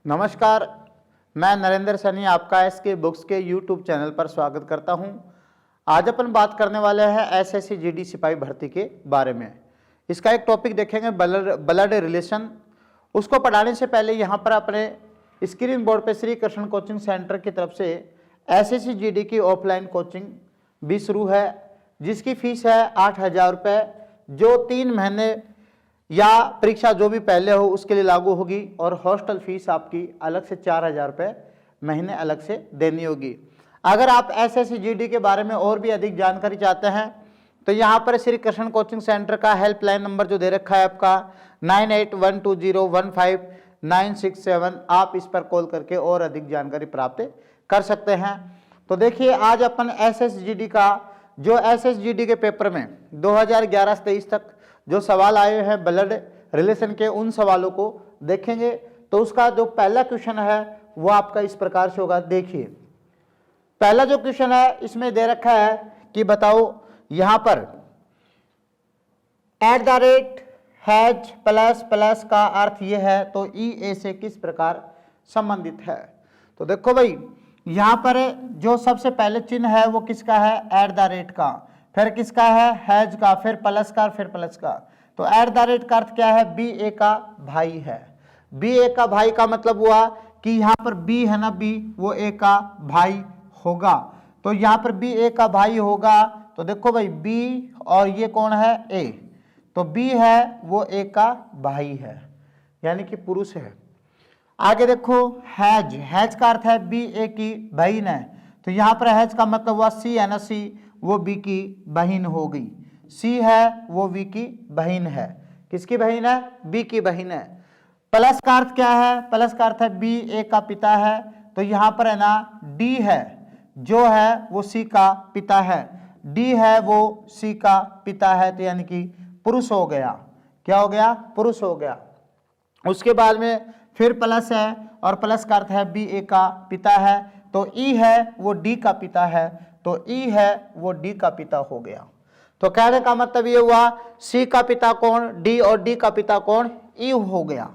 नमस्कार, मैं नरेंद्र सैनी आपका एसके बुक्स के यूट्यूब चैनल पर स्वागत करता हूं। आज अपन बात करने वाले हैं एसएससी जीडी सिपाही भर्ती के बारे में। इसका एक टॉपिक देखेंगे ब्लड रिलेशन। उसको पढ़ाने से पहले यहाँ पर अपने स्क्रीन बोर्ड पे श्री कृष्ण कोचिंग सेंटर की तरफ से एसएससी जीडी की ऑफलाइन कोचिंग भी शुरू है, जिसकी फीस है 8,000 रुपये, जो 3 महीने या परीक्षा जो भी पहले हो उसके लिए लागू होगी। और हॉस्टल फीस आपकी अलग से 4,000 रुपये महीने अलग से देनी होगी। अगर आप एसएससी जीडी के बारे में और भी अधिक जानकारी चाहते हैं तो यहाँ पर श्री कृष्ण कोचिंग सेंटर का हेल्पलाइन नंबर जो दे रखा है आपका 9812015967, आप इस पर कॉल करके और अधिक जानकारी प्राप्त कर सकते हैं। तो देखिए, आज अपन एसएसजीडी का जो एसएसजीडी के पेपर में 2011-23 तक जो सवाल आए हैं ब्लड रिलेशन के, उन सवालों को देखेंगे। तो उसका जो पहला क्वेश्चन है वो आपका इस प्रकार से होगा। देखिए, पहला जो क्वेश्चन है इसमें दे रखा है कि बताओ यहां पर @ हैज प्लस का अर्थ ये है, तो ई ए से किस प्रकार संबंधित है। तो देखो भाई, यहां पर जो सबसे पहले चिन्ह है वो किसका है, @ का, फिर किसका है, हैज का, फिर प्लस का, फिर प्लस का। तो @ का अर्थ क्या है, बी ए का भाई है। बी ए का भाई का मतलब हुआ कि यहाँ पर बी है ना, बी वो ए का भाई होगा। तो यहाँ पर बी ए का भाई होगा। तो देखो भाई, बी और ये कौन है, ए, तो बी है वो ए का भाई है, यानी कि पुरुष है। आगे देखो, हैज का अर्थ है बी ए की बहन है। तो यहाँ पर हैज का मतलब हुआ सी है ना, सी वो बी की बहन हो गई। सी है वो बी की बहन है। किसकी बहन है, बी की बहन है। प्लस का अर्थ क्या है, प्लस का अर्थ है बी ए का पिता है। तो यहाँ पर है ना, डी है जो है वो सी का पिता है, डी है वो सी का पिता है, तो यानी कि पुरुष हो गया। क्या हो गया, पुरुष हो गया। उसके बाद में फिर प्लस है और प्लस का अर्थ है बी ए का पिता है। तो ई है वो डी का पिता है, तो ई है वो डी का पिता हो गया। तो कहने का मतलब ये हुआ, सी का पिता कौन, डी, और डी का पिता कौन, ई हो गया।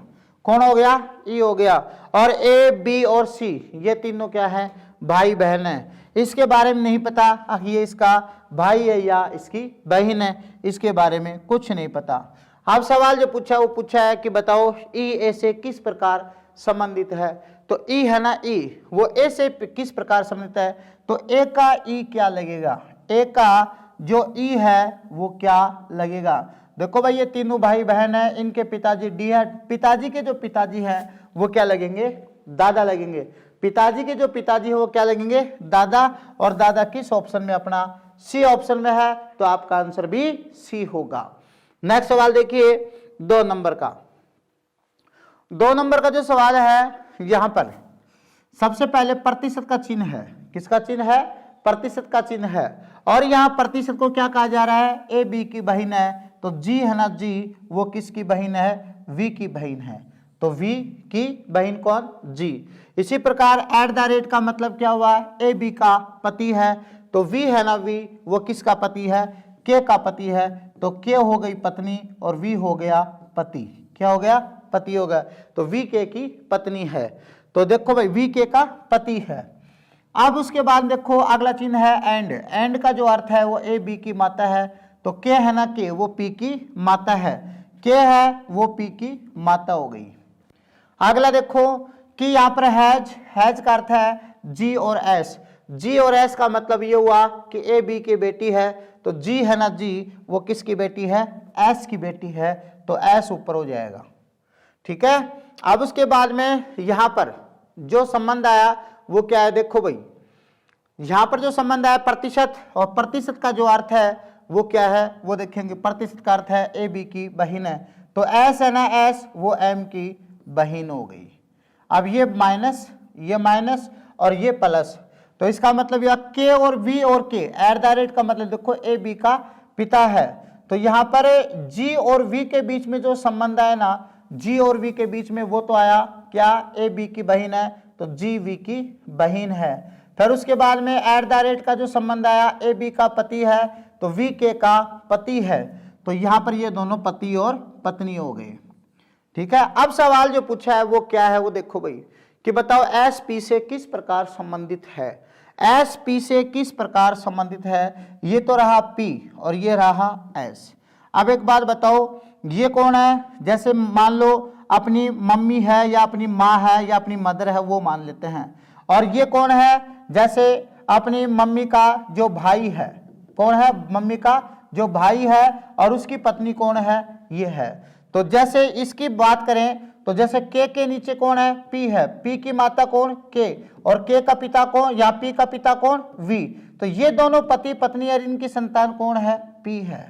कौन हो गया, ई हो गया। और ए, बी और सी ये तीनों क्या है, भाई बहन है। इसके बारे में नहीं पता ये इसका भाई है या इसकी बहन है, इसके बारे में कुछ नहीं पता। अब सवाल जो पूछा वो पूछा है कि बताओ ई ए से किस प्रकार संबंधित है। तो ई है ना, ई वो ए से किस प्रकार संबंधित है। तो ए का ई क्या लगेगा, ए का जो ई है वो क्या लगेगा। देखो भाई, ये तीनों भाई बहन है, इनके पिताजी डी है। पिताजी के जो पिताजी हैं वो क्या लगेंगे, दादा लगेंगे। पिताजी के जो पिताजी है वो क्या लगेंगे, दादा। और दादा किस ऑप्शन में, अपना सी ऑप्शन में है। तो आपका आंसर भी सी होगा। नेक्स्ट सवाल देखिए, 2 नंबर का। 2 नंबर का जो सवाल है, यहां पर सबसे पहले प्रतिशत का चिन्ह है। किसका चिन्ह है, प्रतिशत का चिन्ह है। और यहाँ प्रतिशत को क्या कहा जा रहा है, ए बी की बहन है। तो जी है ना, जी वो किसकी बहन है, वी की बहन है। तो वी की बहन कौन, जी। इसी प्रकार @ का मतलब क्या हुआ, ए बी का पति है। तो वी है ना, वी वो किसका पति है, के का पति है। तो के हो गई पत्नी और वी हो गया पति। क्या हो गया, पति हो गया। तो वी के की पत्नी है। तो देखो भाई, वी के का पति है। अब उसके बाद देखो अगला चिन्ह है एंड। एंड का जो अर्थ है वो ए बी की माता है। तो के है ना, के वो पी की माता है। के है वो पी की माता हो गई। अगला देखो कि यहाँ पर हैज का अर्थ है जी और एस। जी और एस का मतलब ये हुआ कि ए बी की बेटी है। तो जी है ना, जी वो किसकी बेटी है, एस की बेटी है। तो एस ऊपर हो जाएगा, ठीक है। अब उसके बाद में यहां पर जो संबंध आया वो क्या है, देखो भाई, यहां पर जो संबंध आया प्रतिशत, और प्रतिशत का जो अर्थ है वो क्या है वो देखेंगे। प्रतिशत का अर्थ है ए बी की बहन है। तो एस है ना, एस वो एम की बहन हो गई। अब ये माइनस और ये प्लस। तो इसका मतलब यह के और वी और के, @ का मतलब देखो ए बी का पिता है। तो यहाँ पर जी और वी के बीच में जो संबंध आया ना, जी और वी के बीच में, वो तो आया क्या, ए बी की बहन है। तो जी वी की बहन है। फिर उसके बाद में @ का जो संबंध आया, ए बी का पति है। तो वी के का पति है। तो यहाँ पर ये दोनों पति और पत्नी हो गए, ठीक है। अब सवाल जो पूछा है वो क्या है, वो देखो भाई, कि बताओ एस पी से किस प्रकार संबंधित है, एस पी से किस प्रकार संबंधित है। ये तो रहा पी और ये रहा एस। अब एक बात बताओ, ये कौन है, जैसे मान लो अपनी मम्मी है या अपनी माँ है या अपनी मदर है, वो मान लेते हैं। और ये कौन है, जैसे अपनी मम्मी का जो भाई है, कौन है, मम्मी का जो भाई है और उसकी पत्नी कौन है, ये है। तो जैसे इसकी बात करें तो जैसे के नीचे कौन है, पी है, पी की माता कौन, के, और के का पिता कौन, या पी का पिता कौन, वी। तो ये दोनों पति पत्नी और इनकी संतान कौन है, पी है।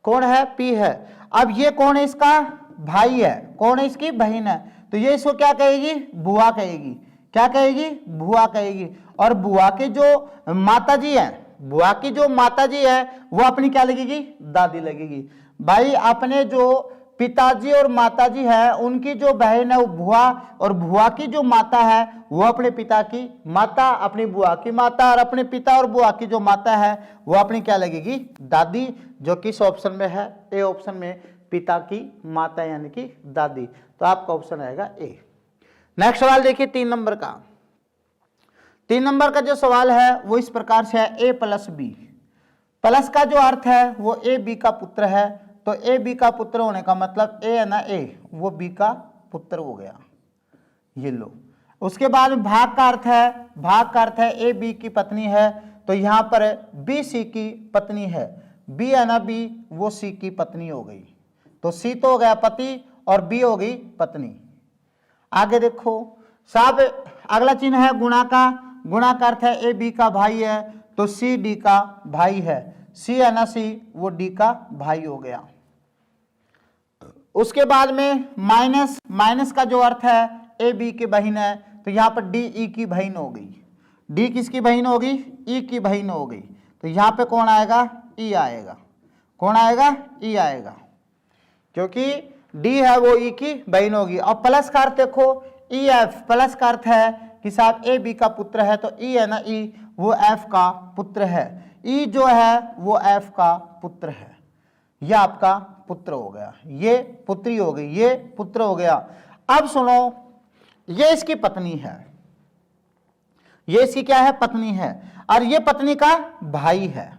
कौन है, पी है। अब ये कौन है, इसका भाई है, कौन है, इसकी बहन है। तो ये इसको क्या कहेगी, बुआ कहेगी। क्या कहेगी, बुआ कहेगी। और बुआ के जो माता जी है, बुआ की जो माता जी है वो अपनी क्या लगेगी, दादी लगेगी। भाई अपने जो पिताजी और माताजी है उनकी जो बहन है वो बुआ, और बुआ की जो माता है वो अपने पिता की माता, अपनी बुआ की माता, और अपने पिता और बुआ की जो माता है वो अपनी क्या लगेगी, दादी, जो किस ऑप्शन में है, ए ऑप्शन में, पिता की माता यानी कि दादी। तो आपका ऑप्शन रहेगा ए। नेक्स्ट सवाल देखिए 3 नंबर का। 3 नंबर का जो सवाल है वो इस प्रकार से है, ए प्लस बी। प्लस का जो अर्थ है वो ए बी का पुत्र है। तो ए बी का पुत्र होने का मतलब ए है ना, ए वो बी का पुत्र हो गया, ये लो। उसके बाद भाग का अर्थ है, भाग का अर्थ है ए बी की पत्नी है। तो यहां पर बी सी की पत्नी है, बी है ना, बी वो सी की पत्नी हो गई। तो सी तो हो गया पति और बी हो गई पत्नी। आगे देखो साहब, अगला चिन्ह है गुणा का। गुणा का अर्थ है ए बी का भाई है, तो सी डी का भाई है। सी है ना, सी वो डी का भाई हो गया। उसके बाद में माइनस, माइनस का जो अर्थ है ए बी की बहन है, तो यहां पर डी ई की बहन हो गई। डी किसकी बहन होगी, ई की बहन हो गई। तो यहां पे कौन आएगा, ई आएगा। कौन आएगा, ई आएगा, क्योंकि डी है वो ई की बहन होगी। और प्लस का अर्थ देखो, ई एफ, प्लस का अर्थ है कि साहब ए बी का पुत्र है, तो ई है ना, ई वो एफ का पुत्र है। ई जो है वो एफ का पुत्र है, यह आपका पुत्र हो गया, ये पुत्री हो गई, ये पुत्र हो गया। अब सुनो, ये इसकी पत्नी है, ये इसकी क्या है, पत्नी है, और ये पत्नी का भाई है।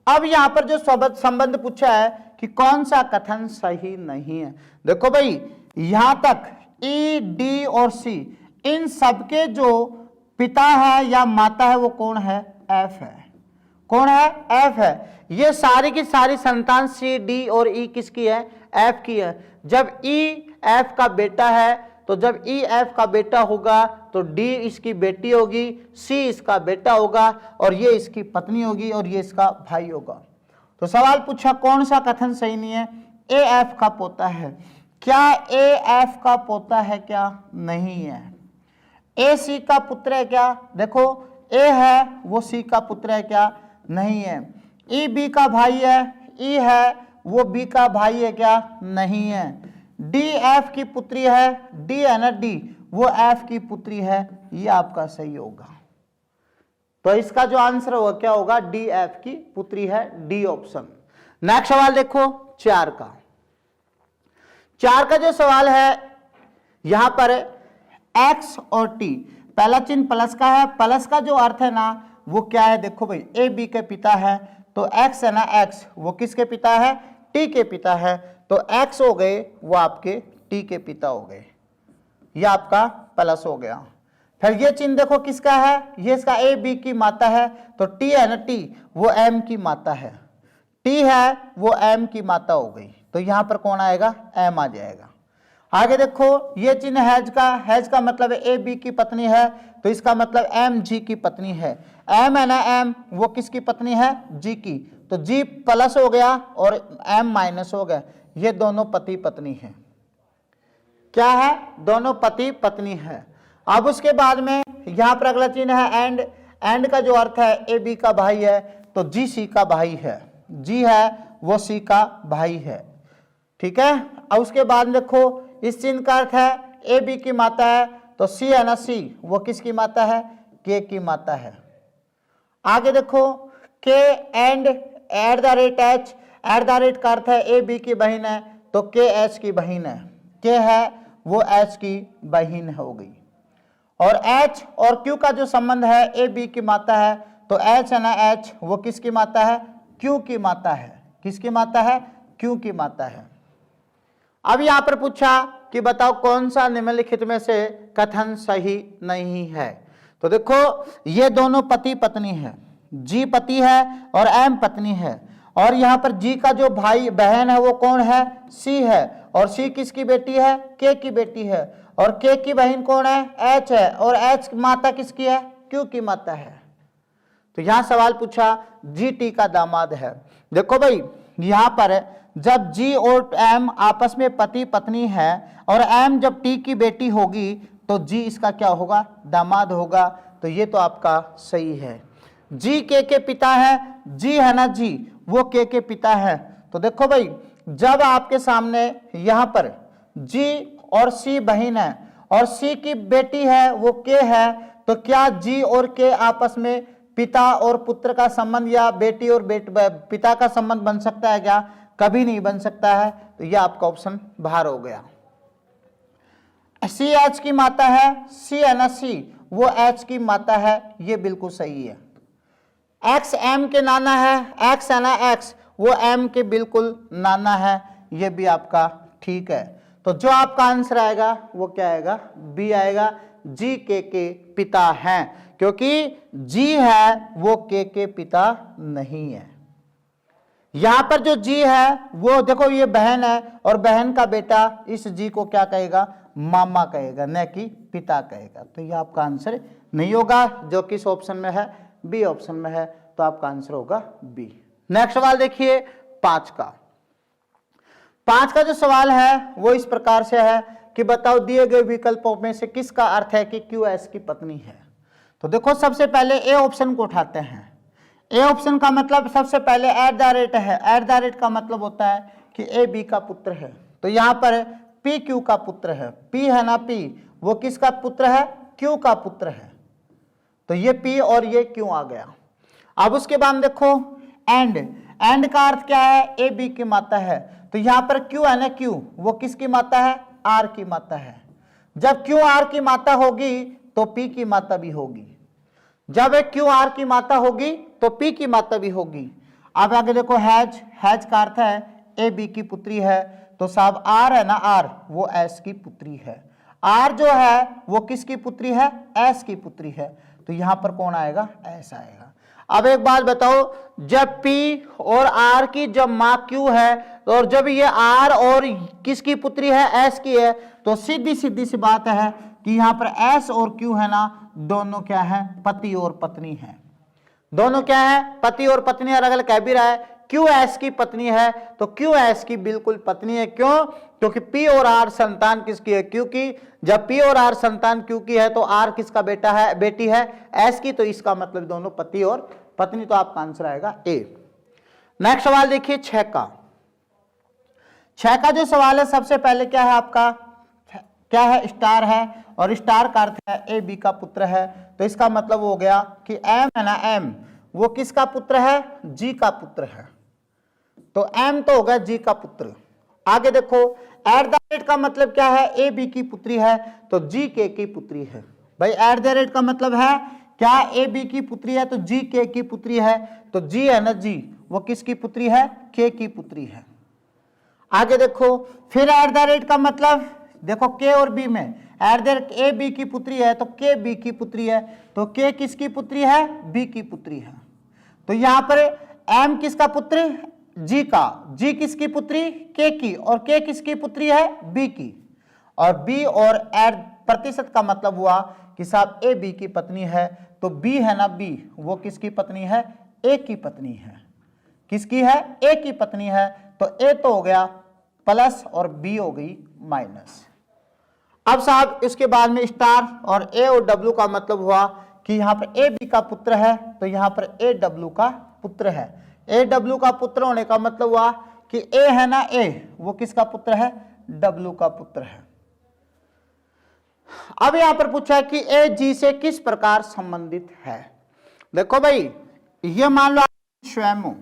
अब यहां पर जो संबंध पूछा है कि कौन सा कथन सही नहीं है। देखो भाई, यहां तक ई डी और सी इन सबके जो पिता है या माता है वो कौन है, एफ है। कौन है, एफ है। ये सारी की सारी संतान सी डी और ई किसकी है, एफ की है। जब ई एफ का बेटा है, तो जब ई एफ का बेटा होगा तो डी इसकी बेटी होगी, सी इसका बेटा होगा, और ये इसकी पत्नी होगी, और ये इसका भाई होगा। तो सवाल पूछा कौन सा कथन सही नहीं है, ए एफ का पोता है। क्या ए एफ का पोता है, क्या नहीं है। ए सी का पुत्र है क्या, देखो ए है वो सी का पुत्र है क्या, नहीं है। ई बी का भाई है, ई है वो बी का भाई है क्या, नहीं है। डी एफ की पुत्री है, डी है ना, डी वो एफ की पुत्री है, ये आपका सही होगा। तो इसका जो आंसर होगा क्या होगा, डी एफ की पुत्री है, डी ऑप्शन। नेक्स्ट सवाल देखो 4 का। 4 का जो सवाल है यहां पर एक्स और टी, पहला चिन्ह प्लस का है। प्लस का जो अर्थ है ना वो क्या है, देखो भाई ए बी के पिता है, तो एक्स है ना, एक्स वो किसके पिता है, टी के पिता है। तो एक्स हो गए वो आपके टी के पिता हो गए, ये आपका प्लस हो गया। फिर ये चिन्ह देखो किसका है, ये इसका ए बी की माता है, तो टी है ना, टी वो एम की माता है, टी है वो एम की माता हो गई। तो यहां पर कौन आएगा, एम आ जाएगा। आगे देखो ये चिन्ह हैज का मतलब ए बी की पत्नी है, तो इसका मतलब एम जी की पत्नी है। एम है ना, एम वो किसकी पत्नी है, जी की, तो जी प्लस हो गया और एम माइनस हो गया। ये दोनों पति पत्नी है, क्या है, दोनों पति पत्नी है। अब उसके बाद में यहां पर अगला चिन्ह है एंड। एंड का जो अर्थ है ए बी का भाई है, तो जी सी का भाई है, जी है वो सी का भाई है, ठीक है। अब उसके बाद देखो इस चिन्ह का अर्थ है ए बी की माता है, तो सी है ना, सी वो किसकी माता है, के की माता है। आगे देखो के and eight the rate H, eight the rate का अर्थ है ए बी की बहन है, तो के एच की बहन है, के है वो एच की बहन हो गई। और H और Q का जो संबंध है ए बी की माता है, तो H है ना H वो किसकी माता है? Q की माता है। किसकी माता है? Q की माता है। अब यहां पर पूछा कि बताओ कौन सा निम्नलिखित में से कथन सही नहीं है। तो देखो ये दोनों पति पत्नी है, G पति है और M पत्नी है, और यहां पर G का जो भाई बहन है वो कौन है? C है, और C किसकी बेटी है? K की बेटी है, और K की बहन कौन है? H है, और H माता किसकी है? Q की माता है। तो यहां सवाल पूछा G T का दामाद है। देखो भाई यहां पर जब G और M आपस में पति पत्नी है और M जब T की बेटी होगी तो G इसका क्या होगा? दामाद होगा। तो ये तो आपका सही है। G K के पिता है, G है ना G वो K के पिता है। तो देखो भाई जब आपके सामने यहां पर G और C बहन है और C की बेटी है वो K है, तो क्या G और K आपस में पिता और पुत्र का संबंध या बेटी और पिता का संबंध बन सकता है क्या? कभी नहीं बन सकता है। तो यह आपका ऑप्शन बाहर हो गया। C H की माता है, C है ना C वो H की माता है, ये बिल्कुल सही है। X M के नाना है, X है ना X वो M के बिल्कुल नाना है, ये भी आपका ठीक है। तो जो आपका आंसर आएगा वो क्या आएगा? बी आएगा। G K के पिता हैं, क्योंकि G है वो K के पिता नहीं है। यहां पर जो G है वो देखो ये बहन है और बहन का बेटा इस G को क्या कहेगा? मामा कहेगा, न कि पिता कहेगा। तो ये आपका आंसर नहीं होगा, जो किस ऑप्शन में है? बी ऑप्शन में है। तो आपका आंसर होगा बी। नेक्स्ट सवाल देखिए 5 का। 5 का जो सवाल है वो इस प्रकार से है कि बताओ दिए गए विकल्पों में से किसका अर्थ है कि क्यू एस की पत्नी है। तो देखो सबसे पहले ए ऑप्शन को उठाते हैं। ए ऑप्शन का मतलब सबसे पहले एट द रेट है। एट द रेट का मतलब होता है कि ए बी का पुत्र है। तो यहां पर पी क्यू का पुत्र है। पी है ना पी वो किसका पुत्र है? क्यू का पुत्र है। तो ये पी और ये क्यू आ गया। अब उसके बाद देखो एंड। एंड का अर्थ क्या है? ए बी की माता है। तो यहां पर क्यू है ना क्यू वो किसकी माता है? आर की माता है। जब क्यू आर की माता होगी तो पी की माता भी होगी। जब एक क्यू आर की माता होगी तो पी की माता भी होगी। अब आगे देखो हैज। हैज का अर्थ है ए बी की पुत्री है। तो साहब आर है ना आर वो एस की पुत्री है। आर जो है वो किसकी पुत्री है? एस की पुत्री है। तो यहां पर कौन आएगा? एस आएगा। अब एक बात बताओ, जब P और R की जब मां Q है और जब ये R और किसकी पुत्री है? S की है, तो सीधी सीधी सी बात है कि यहां पर S और Q है ना दोनों क्या है? पति और पत्नी है। दोनों क्या है? पति और पत्नी। और अगर कह भी रहा है क्यू एस की पत्नी है तो क्यू एस की बिल्कुल पत्नी है। क्यों? क्योंकि P और R संतान किसकी है? क्योंकि जब P और R संतान क्यू की है तो R किसका बेटा है? बेटी है S की। तो इसका मतलब दोनों पति और पत्नी। तो आपका आंसर आएगा ए। नेक्स्ट सवाल देखिए 6 का। 6 का जो सवाल है सबसे पहले क्या है आपका? क्या है? स्टार है, और स्टार का अर्थ है ए बी का पुत्र है। तो इसका मतलब हो गया कि एम है ना एम वो किसका पुत्र है? जी का पुत्र है। तो एम तो होगा जी का पुत्र। आगे देखो एट द रेट का मतलब क्या है? ए बी की पुत्री है तो जी के की पुत्री है। भाई एट द रेट का मतलब है क्या? ए बी की पुत्री है तो जी के की पुत्री है। तो जी है ना जी वो किसकी पुत्री है? के की पुत्री है। आगे देखो फिर एट द रेट का मतलब देखो के और बी में at the rate A B की पुत्री है तो के बी की पुत्री है। तो के किसकी पुत्री है? बी की पुत्री है। तो यहां पर एम किसका पुत्र? जी का। जी किसकी पुत्री? के की। और के किसकी पुत्री है? बी की। और बी और एट प्रतिशत का मतलब हुआ कि साहब ए बी की पत्नी है। तो बी है ना बी वो किसकी पत्नी है? ए की पत्नी है। किसकी है? ए की पत्नी है। तो ए तो हो गया प्लस और बी हो गई माइनस। अब साहब इसके बाद में स्टार और ए और डब्ल्यू का मतलब हुआ कि यहां पर ए बी का पुत्र है तो यहां पर ए डब्ल्यू का पुत्र है। ए डब्ल्यू का पुत्र होने का मतलब हुआ कि ए है ना ए वो किसका पुत्र है? डब्ल्यू का पुत्र है। अब यहां पर पूछा है कि ए जी से किस प्रकार संबंधित है। देखो भाई ये मान लो स्वयं हो,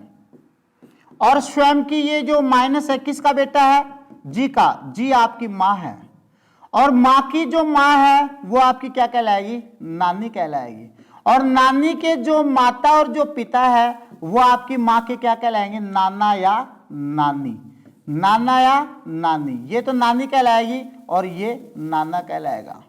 और स्वयं की ये जो माइनस है किसका बेटा है? जी का। जी आपकी मां है। और माँ की जो माँ है वो आपकी क्या कहलाएगी, नानी कहलाएगी। और नानी के जो माता और जो पिता है वो आपकी माँ के क्या कहलाएंगे, नाना या नानी, नाना या नानी। ये तो नानी कहलाएगी और ये नाना कहलाएगा।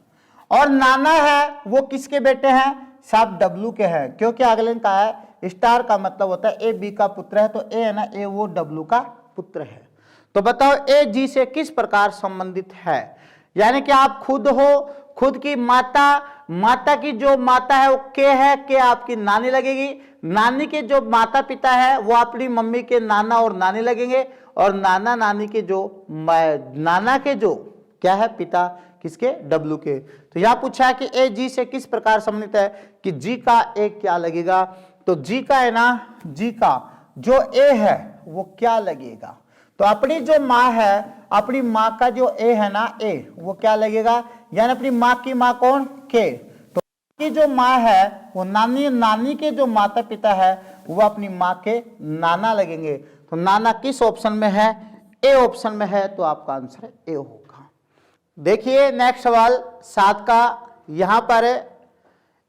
और नाना है वो किसके बेटे हैं, साहब डब्लू के हैं, क्योंकि अगले ने कहा है स्टार का मतलब होता है ए बी का पुत्र है, तो ए है ना, ए वो डब्लू का पुत्र है। तो बताओ ए जी से किस प्रकार संबंधित है, यानी कि आप खुद हो, खुद की माता, माता की जो माता है वो के है, के आपकी नानी लगेगी, नानी के जो माता पिता है वो अपनी मम्मी के नाना और नानी लगेंगे, और नाना नानी के जो नाना के जो क्या है पिता किसके, डब्लू के। तो यहां पूछा है कि ए जी से किस प्रकार संबंधित है, कि जी का ए क्या लगेगा, तो जी का है ना, जी का जो ए है वो क्या लगेगा, तो अपनी जो माँ है, अपनी माँ का जो ए है ना, ए वो क्या लगेगा, यानी अपनी माँ की माँ कौन, के, तो की जो माँ है वो नानी, नानी के जो माता पिता है वो अपनी माँ के नाना लगेंगे। तो नाना किस ऑप्शन में है, ए ऑप्शन में है, तो आपका आंसर ए होगा। देखिए नेक्स्ट सवाल 7 का, यहां पर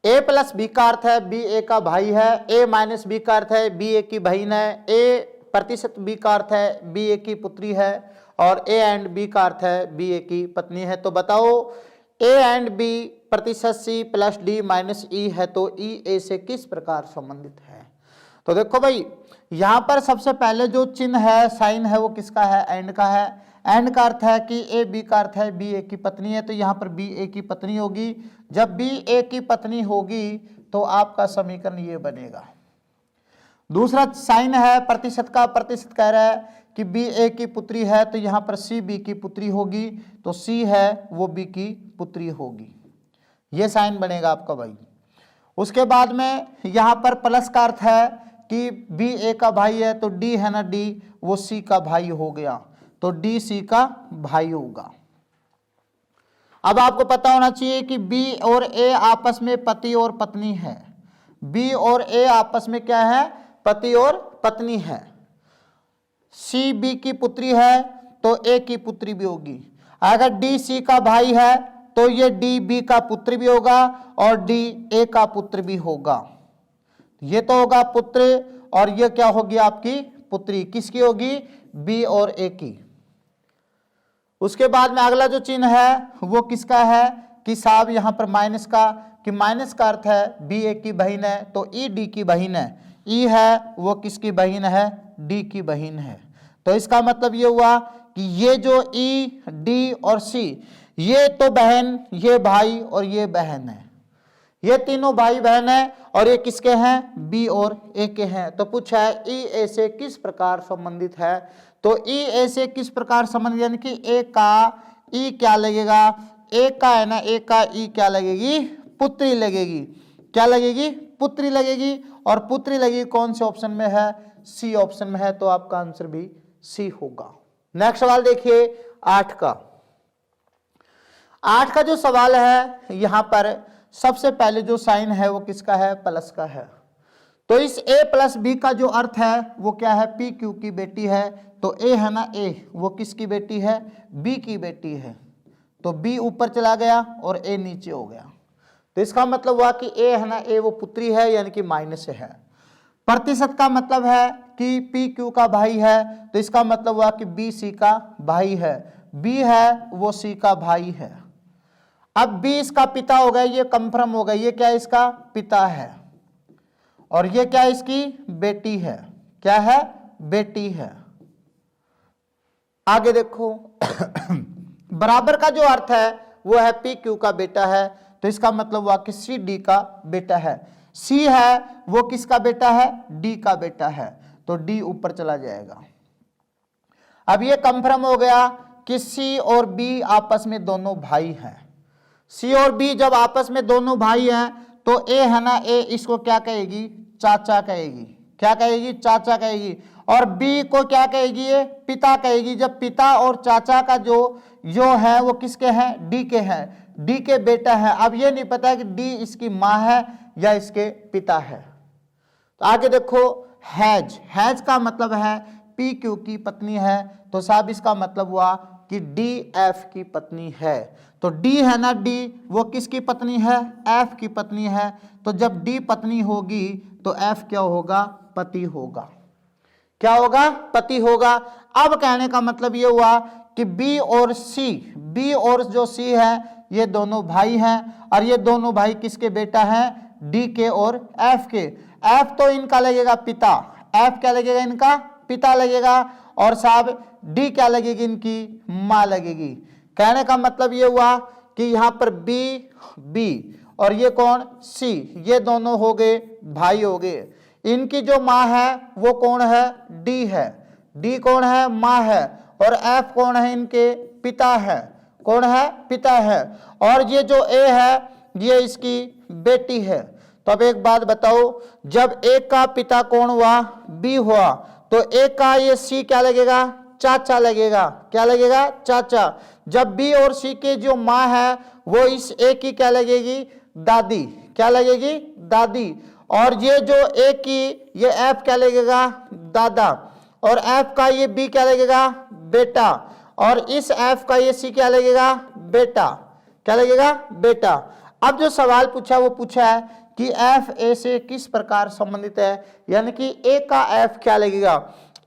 a प्लस बी का अर्थ है बी ए का भाई है, a माइनस बी का अर्थ है बी ए की बहन है, a प्रतिशत बी का अर्थ है बी ए की पुत्री है, और a एंड बी का अर्थ है बी ए की पत्नी है। तो बताओ a एंड बी प्रतिशत c प्लस डी माइनस ई है, तो ई ए से किस प्रकार संबंधित है। तो देखो भाई यहां पर सबसे पहले जो चिन्ह है, साइन है, वो किसका है, एंड का है। एंड का अर्थ है कि ए बी का अर्थ है बी ए की पत्नी है, तो यहाँ पर बी ए की पत्नी होगी। जब बी ए की पत्नी होगी तो आपका समीकरण ये बनेगा। दूसरा साइन है प्रतिशत का, प्रतिशत कह रहा है कि बी ए की पुत्री है, तो यहाँ पर सी बी की पुत्री होगी, तो सी है वो बी की पुत्री होगी, ये साइन बनेगा आपका भाई। उसके बाद में यहाँ पर प्लस का अर्थ है कि बी ए का भाई है, तो डी है ना, डी वो सी का भाई हो गया, तो डी सी का भाई होगा। अब आपको पता होना चाहिए कि बी और ए आपस में पति और पत्नी है, बी और ए आपस में क्या है, पति और पत्नी है। सी बी की पुत्री है तो ए की पुत्री भी होगी। अगर डी सी का भाई है तो ये डी बी का पुत्र भी होगा और डी ए का पुत्र भी होगा। ये तो होगा पुत्र, और ये क्या होगी आपकी पुत्री, किसकी होगी, बी और ए की। उसके बाद में अगला जो चिन्ह है वो किसका है, कि साहब यहाँ पर माइनस का, कि माइनस का अर्थ है बी ए की बहन है, तो ई डी की बहन है, ई है वो किसकी बहन है, डी की बहन है। तो इसका मतलब ये हुआ कि ये जो ई डी और सी, ये तो बहन, ये भाई और ये बहन है, ये तीनों भाई बहन है, और ये किसके हैं, बी और ए के हैं। तो पूछा है ई ए से किस प्रकार संबंधित है, तो ई ए से किस प्रकार संबंधित, यानी कि ए का ई क्या लगेगा, ए का है ना, ए का ई क्या लगेगी, पुत्री लगेगी, क्या लगेगी, पुत्री लगेगी, और पुत्री लगेगी कौन से ऑप्शन में है, सी ऑप्शन में है, तो आपका आंसर भी सी होगा। नेक्स्ट सवाल देखिए 8 का। 8 का जो सवाल है यहां पर सबसे पहले जो साइन है वो किसका है, प्लस का है। तो इस a प्लस बी का जो अर्थ है वो क्या है, पी क्यू की बेटी है, तो a है ना, a वो किसकी बेटी है, b की बेटी है, तो b ऊपर चला गया और a नीचे हो गया। तो इसका मतलब हुआ कि a है ना, a वो पुत्री है, यानी कि माइनस है। प्रतिशत का मतलब है कि पी क्यू का भाई है, तो इसका मतलब हुआ कि बी सी का भाई है, बी है वो सी का भाई है। अब बी इसका पिता हो गया, ये कंफर्म हो गया, ये क्या इसका पिता है, और ये क्या इसकी बेटी है, क्या है, बेटी है। आगे देखो बराबर का जो अर्थ है वो है पी क्यू का बेटा है, तो इसका मतलब हुआ कि सी डी का बेटा है। सी है वो किसका बेटा है, डी का बेटा है, तो डी ऊपर चला जाएगा। अब ये कंफर्म हो गया कि सी और बी आपस में दोनों भाई हैं। सी और बी जब आपस में दोनों भाई हैं तो ए है ना, ए इसको क्या कहेगी, चाचा कहेगी, क्या कहेगी, चाचा कहेगी, और बी को क्या कहेगी, ये पिता कहेगी। जब पिता और चाचा का जो है वो किसके हैं, डी के हैं, डी के बेटा है। अब ये नहीं पता है कि डी इसकी माँ है या इसके पिता है। तो आगे देखो हैज, हैज का मतलब है पी क्यू की पत्नी है, तो साहब इसका मतलब हुआ कि डी एफ की पत्नी है। तो डी है ना, डी वो किसकी पत्नी है? एफ की पत्नी है। तो जब डी पत्नी होगी तो एफ क्या होगा? पति होगा। क्या होगा? पति होगा। अब कहने का मतलब ये हुआ कि बी और सी, बी और जो सी है ये दोनों भाई हैं, और ये दोनों भाई किसके बेटा हैं? डी के और एफ के। एफ तो इनका लगेगा पिता, एफ क्या लगेगा? इनका पिता लगेगा, और साहब डी क्या लगेगी? इनकी माँ लगेगी। कहने का मतलब ये हुआ कि यहाँ पर बी, बी और ये कौन? सी, ये दोनों हो गए भाई हो गए। इनकी जो माँ है वो कौन है? डी है। डी कौन है? माँ है। और एफ कौन है? इनके पिता है। कौन है? पिता है। और ये जो ए है ये इसकी बेटी है। तो अब एक बात बताओ, जब एक का पिता कौन हुआ? बी हुआ, तो एक का ये सी क्या लगेगा? चाचा लगेगा। क्या लगेगा? चाचा। जब बी और सी के जो माँ है वो इस ए की क्या लगेगी? दादी। क्या लगेगी? दादी। और ये जो ए की ये एफ क्या लगेगा? दादा। और एफ का ये बी क्या लगेगा? बेटा। और इस एफ का ये सी क्या लगेगा? बेटा। क्या लगेगा? बेटा। अब जो सवाल पूछा वो पूछा है कि एफ ए से किस प्रकार संबंधित है, यानी कि ए का एफ क्या लगेगा?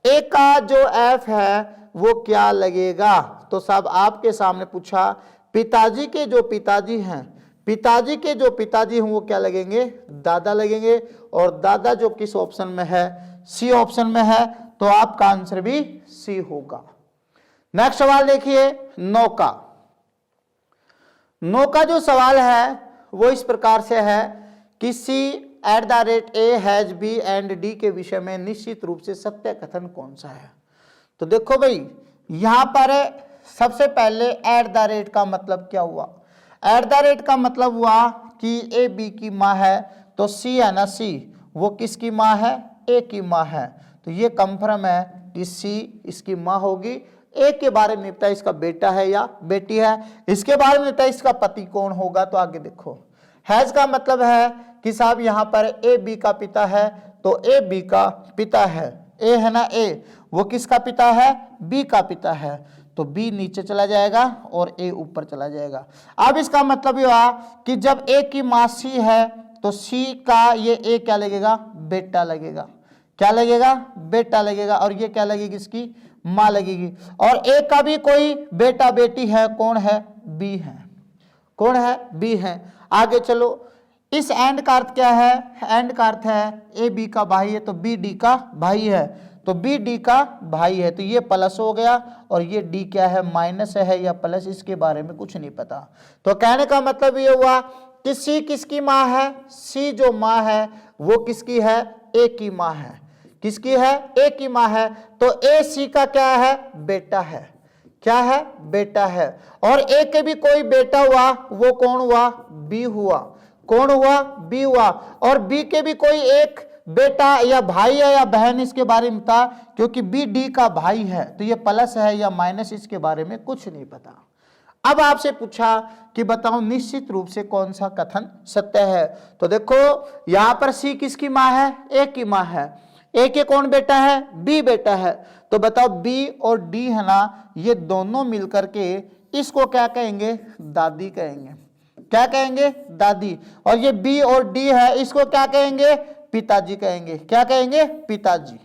ए का जो एफ है वो क्या लगेगा? तो साहब आपके सामने पूछा, पिताजी के जो पिताजी हैं, पिताजी के जो पिताजी हैं वो क्या लगेंगे? दादा लगेंगे। और दादा जो किस ऑप्शन में है? सी ऑप्शन में है। तो आपका आंसर भी सी होगा। नेक्स्ट सवाल देखिए, 9 का। 9 का जो सवाल है वो इस प्रकार से है कि C@A has B and D के विषय में निश्चित रूप से सत्य कथन कौन सा है? तो देखो भाई, यहां पर सबसे पहले @ का मतलब क्या हुआ? @ का मतलब हुआ कि ए बी की माँ है, तो सी है ना, सी वो किसकी माँ है? ए की माँ है। तो ये कंफर्म है कि सी इसकी माँ होगी। ए के बारे में निपटा इसका बेटा है या बेटी है, इसके बारे में निपटा इसका पति कौन होगा? तो आगे देखो, हैज का मतलब है कि साहब यहाँ पर ए बी का पिता है, तो ए बी का पिता है। ए है ना, ए वो किसका पिता है? बी का पिता है। तो बी नीचे चला जाएगा और ए ऊपर चला जाएगा। अब इसका मतलब ये हुआ कि जब ए की माँ सी है तो सी का ये ए क्या लगेगा? बेटा लगेगा। क्या लगेगा? बेटा लगेगा। और ये क्या लगेगी? इसकी माँ लगेगी। और ए का भी कोई बेटा बेटी है, कौन है? बी है। कौन है? बी है। आगे चलो, इस एंड का अर्थ क्या है? एंड का अर्थ है ए बी का भाई है तो बी डी का भाई है, तो बी डी का भाई है। तो ये प्लस हो गया और ये डी क्या है? माइनस है या प्लस, इसके बारे में कुछ नहीं पता। तो कहने का मतलब ये हुआ कि सी किसकी माँ है? सी जो माँ है वो किसकी है? ए की माँ है। किसकी है? ए की माँ है। तो ए सी का क्या है? बेटा है। क्या है? बेटा है। और ए के भी कोई बेटा हुआ, वो कौन हुआ? बी हुआ। कौन हुआ? बी हुआ। और बी के भी कोई एक बेटा या भाई है या बहन, इसके बारे में था, क्योंकि बी डी का भाई है, तो ये प्लस है या माइनस, इसके बारे में कुछ नहीं पता। अब आपसे पूछा कि बताओ निश्चित रूप से कौन सा कथन सत्य है? तो देखो यहां पर सी किसकी माँ है? ए की माँ है। ए के कौन बेटा है? बी बेटा है। तो बताओ बी और डी है ना, ये दोनों मिलकर के इसको क्या कहेंगे? दादी कहेंगे। क्या कहेंगे? दादी। और ये बी और डी है, इसको क्या कहेंगे? पिताजी कहेंगे। क्या कहेंगे? पिताजी।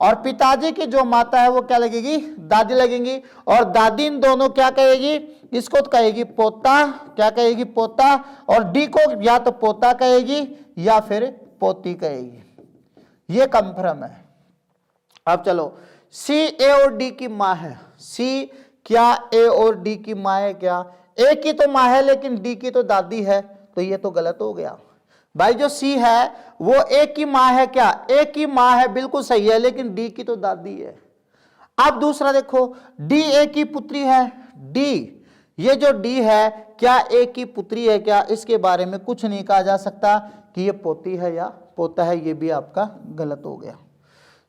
और पिताजी की जो माता है वो क्या लगेगी? दादी लगेंगी। और दादी इन दोनों क्या कहेगी? इसको तो कहेगी पोता। क्या कहेगी? पोता। और डी को या तो पोता कहेगी या फिर पोती कहेगी। ये कंफर्म है। अब चलो, सी ए और डी की माँ है। सी क्या ए और डी की माँ है? क्या ए की तो माँ है लेकिन डी की तो दादी है, तो ये तो गलत हो गया भाई। जो सी है वो ए की माँ है। क्या ए की माँ है? बिल्कुल सही है, लेकिन डी की तो दादी है। अब दूसरा देखो, डी ए की पुत्री है। डी, ये जो डी है क्या ए की पुत्री है? क्या इसके बारे में कुछ नहीं कहा जा सकता कि ये पोती है या पोता है, ये भी आपका गलत हो गया।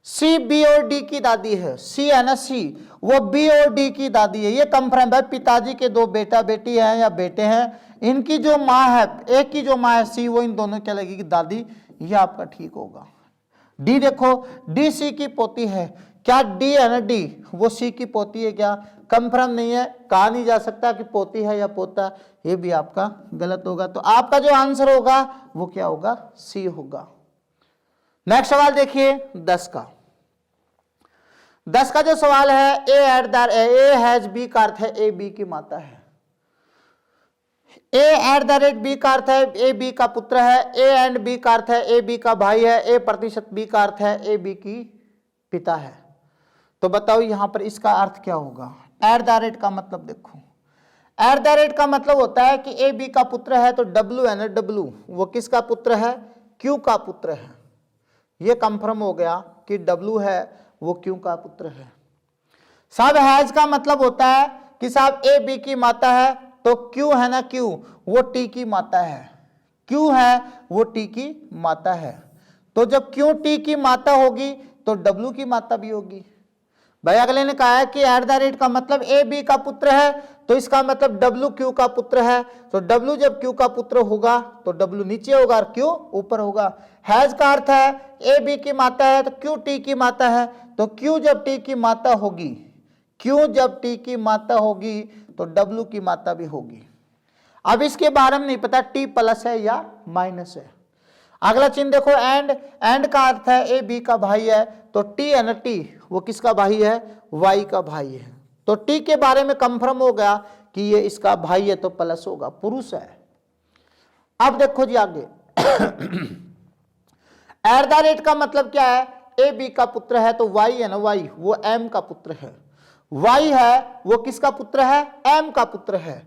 सी बी और डी की दादी है। सी है ना, सी वो बी और डी की दादी है। ये कंफर्म है। पिताजी के दो बेटा बेटी हैं या बेटे हैं, इनकी जो माँ है, एक की जो माँ है सी, वो इन दोनों क्या लगेगी? दादी। ये आपका ठीक होगा। डी देखो, डी सी की पोती है। क्या डी है ना, डी वो सी की पोती है क्या? कंफर्म नहीं है, कहा नहीं जा सकता कि पोती है या पोता, ये भी आपका गलत होगा। तो आपका जो आंसर होगा वो क्या होगा? सी होगा। नेक्स्ट सवाल देखिए 10 का। 10 का जो सवाल है, ए हैज बी का अर्थ है ए बी की माता है। A@B का अर्थ है ए बी का पुत्र है। ए एंड बी का अर्थ है ए बी का भाई है। A% B का अर्थ है ए बी की पिता है। तो बताओ यहां पर इसका अर्थ क्या होगा? @ का मतलब देखो, @ का मतलब होता है कि ए बी का पुत्र है तो W है ना, W वो किसका पुत्र है? Q का पुत्र है। ये कंफर्म हो गया कि W है वो Q का पुत्र है। साहब हैज का मतलब होता है कि साहब ए बी की माता है तो Q है ना, Q वो T की माता है। Q है वो T की माता है। तो जब Q T की माता होगी तो W की माता भी होगी। भाई अगले ने कहा है कि @ का मतलब ए बी का पुत्र है तो इसका मतलब W Q का पुत्र है। तो W जब Q का पुत्र होगा तो W नीचे होगा और Q ऊपर होगा। हैज का अर्थ है ए बी की माता है तो Q T की माता है। तो Q जब T की माता होगी, Q जब T की माता होगी तो W की माता भी होगी। अब इसके बारे में नहीं पता T प्लस है या माइनस है। अगला चिन्ह देखो एंड का अर्थ है ए बी का भाई है तो T है ना, T वो किसका भाई है? Y का भाई है। तो T के बारे में कंफर्म हो गया कि ये इसका भाई है तो प्लस होगा, पुरुष है। अब देखो जी आगे @ का मतलब क्या है? ए बी का पुत्र है तो Y है ना, Y वो M का पुत्र है। Y है वो किसका पुत्र है? M का पुत्र है।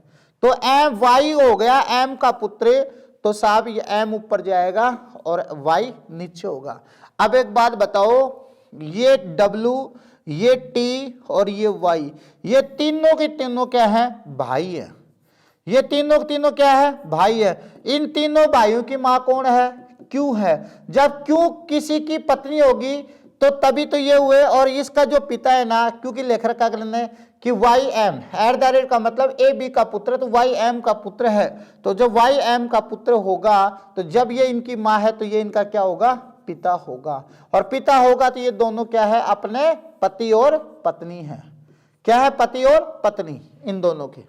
तो Y हो गया M का पुत्र, तो साहब ये M ऊपर जाएगा और Y नीचे होगा। अब एक बात बताओ, ये W, ये T और ये Y, ये तीनों के तीनों क्या है? भाई है। ये तीनों के तीनों क्या है? भाई है। इन तीनों भाइयों की मां कौन है? Q है। जब Q किसी की पत्नी होगी तो तभी तो ये हुए। और इसका जो पिता है ना, क्योंकि लेखक का ने कि YM @ का मतलब ए बी का पुत्र, तो YM का पुत्र है। तो जब YM का पुत्र होगा तो जब ये इनकी मां है तो ये इनका क्या होगा? पिता होगा। और पिता होगा तो ये दोनों क्या है? अपने पति और पत्नी है। क्या है? पति और पत्नी इन दोनों के।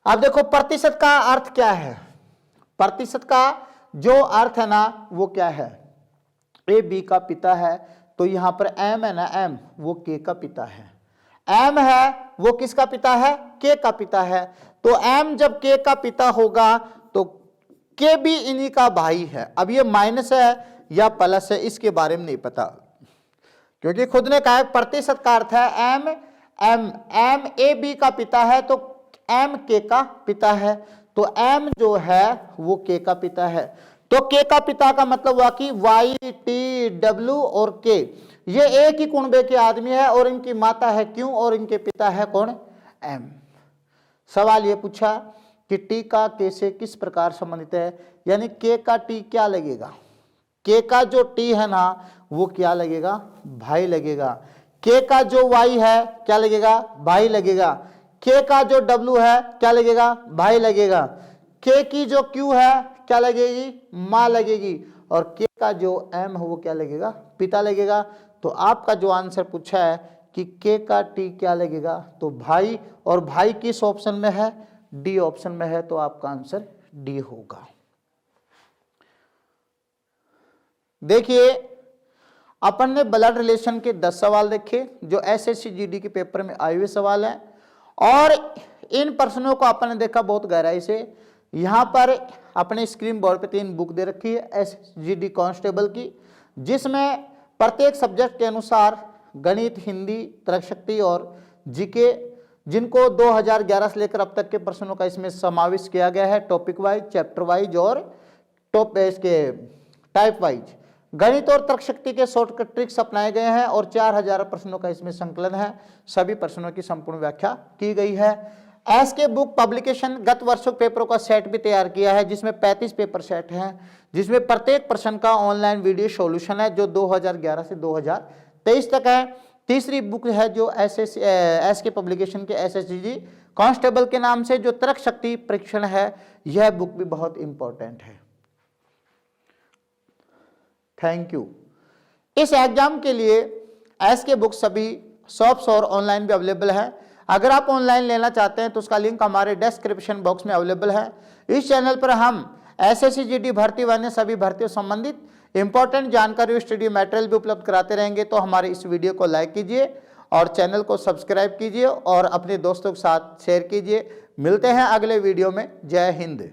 अब देखो प्रतिशत का अर्थ क्या है? प्रतिशत का जो अर्थ है ना वो क्या है? ए बी का पिता है तो यहां पर M है ना, M वो K का पिता है। M है वो किसका पिता है? K का पिता है। तो M जब K का पिता होगा तो K भी इन्हीं का भाई है। अब ये माइनस है या प्लस है इसके बारे में नहीं पता, क्योंकि खुद ने कहा प्रतिशत का अर्थ है M ए बी का पिता है तो M K का पिता है। तो M जो है वो K का पिता है। तो K का पिता का मतलब हुआ कि Y T W और K ये एक ही कुनबे के आदमी है और इनकी माता है Q और इनके पिता है कौन? M। सवाल ये पूछा कि T का K से किस प्रकार संबंधित है, यानी K का T क्या लगेगा? K का जो T है ना वो क्या लगेगा? भाई लगेगा। K का जो Y है क्या लगेगा? भाई लगेगा। K का जो W है क्या लगेगा? भाई लगेगा। K की जो Q है क्या लगेगी? मां लगेगी। और K का जो M है वो क्या लगेगा? पिता लगेगा। तो आपका जो आंसर पूछा है कि K का T क्या लगेगा, तो भाई, और भाई किस ऑप्शन में है? डी ऑप्शन में है। तो आपका आंसर डी होगा। देखिए अपन ने ब्लड रिलेशन के 10 सवाल देखे जो SSC GD के पेपर में आए हुए सवाल हैं, और इन प्रश्नों को अपन ने देखा बहुत गहराई से। यहाँ पर अपने स्क्रीन बोर्ड पे 3 बुक दे रखी है SSC GD कांस्टेबल की, जिसमें प्रत्येक सब्जेक्ट के अनुसार गणित, हिंदी, तर्क शक्ति और जीके, जिनको 2011 से लेकर अब तक के प्रश्नों का इसमें समावेश किया गया है, टॉपिक वाइज, चैप्टर वाइज और इसके टाइप वाइज। गणित और तर्क शक्ति के शॉर्टकट ट्रिक्स अपनाए गए हैं और 4000 प्रश्नों का इसमें संकलन है। सभी प्रश्नों की संपूर्ण व्याख्या की गई है। SK बुक पब्लिकेशन गत वर्षों पेपरों का सेट भी तैयार किया है, जिसमें 35 पेपर सेट हैं, जिसमें प्रत्येक प्रश्न का ऑनलाइन वीडियो सॉल्यूशन है जो 2011 से 2023 तक है। तीसरी बुक है जो SK पब्लिकेशन के SSC GD कांस्टेबल के नाम से, जो तर्क शक्ति परीक्षण है। यह बुक भी बहुत इंपॉर्टेंट है। Thank you. इस एग्जाम के लिए एस के बुक सभी शॉप्स और ऑनलाइन भी अवेलेबल है। अगर आप ऑनलाइन लेना चाहते हैं तो उसका लिंक हमारे डिस्क्रिप्शन बॉक्स में अवेलेबल है। इस चैनल पर हम एसएससी जीडी भर्ती व अन्य सभी भर्तियों संबंधित इंपॉर्टेंट जानकारी और स्टडी मटेरियल भी उपलब्ध कराते रहेंगे। तो हमारे इस वीडियो को लाइक कीजिए और चैनल को सब्सक्राइब कीजिए और अपने दोस्तों के साथ शेयर कीजिए। मिलते हैं अगले वीडियो में। जय हिंद।